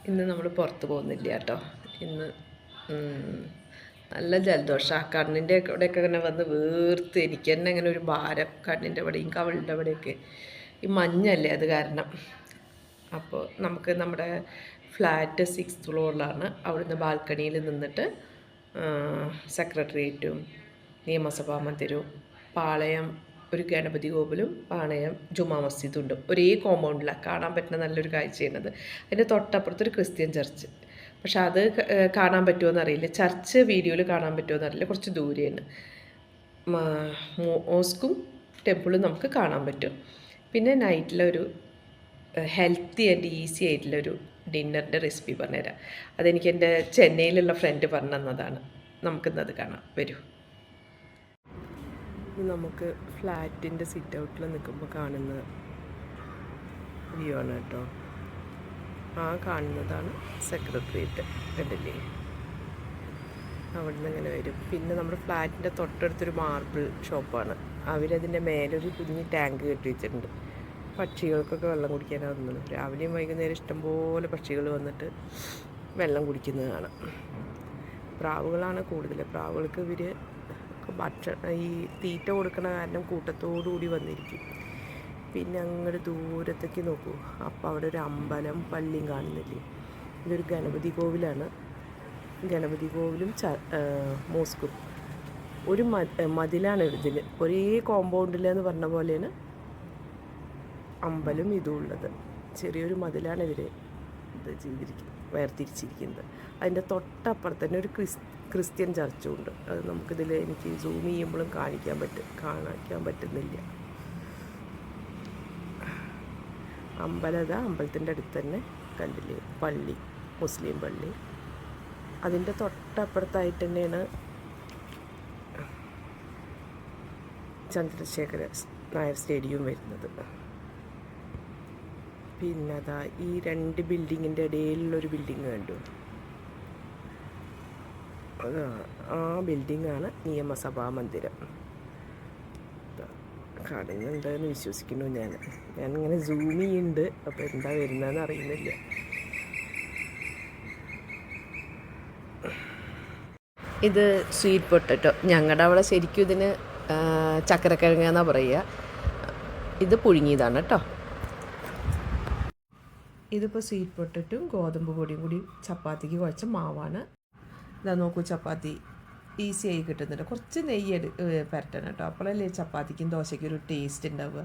ഇന്ന് നമ്മൾ പുറത്ത് പോകുന്നില്ല കേട്ടോ. ഇന്ന് നല്ല ജലദോഷം. ആ കണ്ണിൻ്റെ ഇവിടെയൊക്കെ ഇങ്ങനെ വന്ന് വീർത്ത് എനിക്ക് തന്നെ ഇങ്ങനെ ഒരു ഭാരം കണ്ണിൻ്റെ ഇവിടെയും കവളിൻ്റെ ഇവിടെയൊക്കെ. ഈ മഞ്ഞല്ലേ അത് കാരണം. അപ്പോൾ നമുക്ക് നമ്മുടെ ഫ്ലാറ്റ് 6th ഫ്ലോറിലാണ്. അവിടുന്ന് ബാൽക്കണിയിൽ നിന്നിട്ട് സെക്രട്ടേറിയറ്റും നിയമസഭാ മന്ദിരവും പാളയം ഒരു ഗണപതി കോവിലും പാളയം ജുമാ മസ്ജിദും ഉണ്ട്. ഒരേ കോമ്പൗണ്ടിലാണ്. കാണാൻ പറ്റുന്ന നല്ലൊരു കാഴ്ചയാണത്. അതിൻ്റെ തൊട്ടപ്പുറത്തൊരു ക്രിസ്ത്യൻ ചർച്ച്. പക്ഷെ അത് കാണാൻ പറ്റുമോ എന്നറിയില്ല. ചർച്ച് വീഡിയോയിൽ കാണാൻ പറ്റുമോ എന്നറിയില്ല. കുറച്ച് ദൂരെയാണ്. മോസ്കും ടെമ്പിളും നമുക്ക് കാണാൻ പറ്റും. പിന്നെ നൈറ്റിലൊരു ഹെൽത്തി ആൻഡ് ഈസി ആയിട്ടുള്ളൊരു ഡിന്നറിൻ്റെ റെസിപ്പി പറഞ്ഞുതരാം. അതെനിക്ക് എൻ്റെ ചെന്നൈയിലുള്ള ഫ്രണ്ട് പറഞ്ഞു തന്നതാണ്. നമുക്കിന്നത് കാണാം. വരൂ. നമുക്ക് ഫ്ലാറ്റിൻ്റെ സിറ്റ് ഔട്ടിൽ നിൽക്കുമ്പോൾ കാണുന്ന വ്യൂ ആണ് കേട്ടോ. ആ കാണുന്നതാണ് സെക്രട്ടേറിയറ്റ്. കണ്ടില്ലേ? അവിടെ നിന്ന് ഇങ്ങനെ വരും. പിന്നെ നമ്മുടെ ഫ്ലാറ്റിൻ്റെ തൊട്ടടുത്തൊരു മാർബിൾ ഷോപ്പാണ്. അവരതിൻ്റെ മേലൊരു കുഞ്ഞ് ടാങ്ക് കെട്ടി വെച്ചിട്ടുണ്ട്. പക്ഷികൾക്കൊക്കെ വെള്ളം കുടിക്കാനാവുന്നത്. രാവിലെയും വൈകുന്നേരം ഇഷ്ടംപോലെ പക്ഷികൾ വന്നിട്ട് വെള്ളം കുടിക്കുന്നത് കാണാം. പ്രാവുകളാണ് കൂടുതൽ. പ്രാവുകൾക്ക് ഇവർ ഈ തീറ്റ കൊടുക്കണ കാരണം കൂട്ടത്തോടുകൂടി വന്നിരിക്കും. പിന്നെ അങ്ങോട്ട് ദൂരത്തേക്ക് നോക്കൂ. അപ്പോൾ അവിടെ ഒരു അമ്പലം പള്ളിയും കാണുന്നില്ലേ? ഇതൊരു ഗണപതി കോവിലാണ്. ഗണപതി കോവിലും മോസ്കും ഒരു മതിലാണ് ഇതിന്. ഒരേ കോമ്പൗണ്ടിലെന്ന് പറഞ്ഞ പോലെയാണ് അമ്പലം ഇതും ഉള്ളത്. ചെറിയൊരു മതിലാണ് ഇവർ ഇത് വേർതിരിച്ചിരിക്കുന്നത്. അതിൻ്റെ തൊട്ടപ്പുറത്ത് തന്നെ ഒരു ക്രിസ്ത്യൻ ചർച്ചും ഉണ്ട്. അത് നമുക്കിതിൽ എനിക്ക് സൂം ചെയ്യുമ്പോഴും കാണിക്കാൻ പറ്റുന്നില്ല. അമ്പലത്തിൻ്റെ അടുത്ത് തന്നെ കണ്ടില്ലേ പള്ളി, മുസ്ലിം പള്ളി. അതിൻ്റെ തൊട്ടപ്പുറത്തായിട്ട് തന്നെയാണ് ചന്ദ്രശേഖര നായർ സ്റ്റേഡിയം വരുന്നത്. പിന്നെ അതാ ഈ രണ്ട് ബിൽഡിങ്ങിൻ്റെ ഇടയിലുള്ളൊരു ബിൽഡിങ് കണ്ടു. ആ ബിൽഡിങ്ങാണ് നിയമസഭാ മന്ദിരം. കാണുന്നുണ്ടെന്ന് വിശ്വസിക്കുന്നു. ഞാനിങ്ങനെ സൂം ചെയ്യുന്നുണ്ട്. അപ്പോൾ എന്താ വരുന്നതെന്ന് അറിയുന്നില്ല. ഇത് സ്വീറ്റ് പൊട്ടറ്റോ. ഞങ്ങളുടെ അവിടെ ശരിക്കും ഇതിന് ചക്കരക്കിഴങ്ങ് എന്നാണ് പറയുക. ഇത് പുഴുങ്ങിയതാണ് കേട്ടോ. ഇതിപ്പോൾ സ്വീറ്റ് പൊട്ടറ്റും ഗോതമ്പ് പൊടിയും കൂടി ചപ്പാത്തിക്ക് കുഴച്ച മാവാണ്. ഇതാ നോക്കൂ, ചപ്പാത്തി ഈസി ആയി കിട്ടുന്നുണ്ട്. കുറച്ച് നെയ്യ് പരട്ടണം കേട്ടോ. അപ്പോഴല്ലേ ചപ്പാത്തിക്കും ദോശയ്ക്കും ഒരു ടേസ്റ്റ് ഉണ്ടാവുക.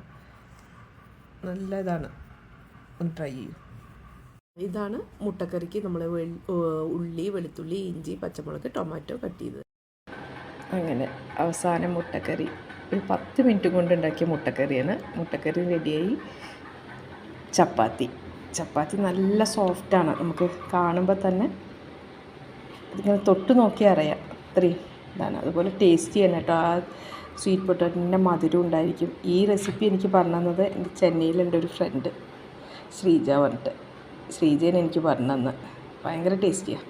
നല്ല ഇതാണ്. ഒന്ന് ട്രൈ ചെയ്യൂ. ഇതാണ് മുട്ടക്കറിക്ക് നമ്മൾ ഉള്ളി, വെളുത്തുള്ളി, ഇഞ്ചി, പച്ചമുളക്, ടൊമാറ്റോ കട്ട് ചെയ്തത്. അങ്ങനെ അവസാനം മുട്ടക്കറി. ഒരു 10 മിനിറ്റ് കൊണ്ട് ഉണ്ടാക്കിയ മുട്ടക്കറിയാണ്. മുട്ടക്കറി റെഡിയായി. ചപ്പാത്തി നല്ല സോഫ്റ്റാണ്. നമുക്ക് കാണുമ്പോൾ തന്നെ ഇതിങ്ങനെ തൊട്ട് നോക്കിയാൽ അറിയാം. ഇത്രയും ഇതാണ്. അതുപോലെ ടേസ്റ്റി തന്നെ കേട്ടോ. ആ സ്വീറ്റ് പൊട്ടാറ്റോൻ്റെ മധുരം ഉണ്ടായിരിക്കും. ഈ റെസിപ്പി എനിക്ക് പറഞ്ഞു തന്നത് എൻ്റെ ചെന്നൈയിലുണ്ട് ഒരു ഫ്രണ്ട്, ശ്രീജ പറഞ്ഞിട്ട്. ശ്രീജേനെ എനിക്ക് പറഞ്ഞു തന്നത്. ഭയങ്കര ടേസ്റ്റിയാണ്.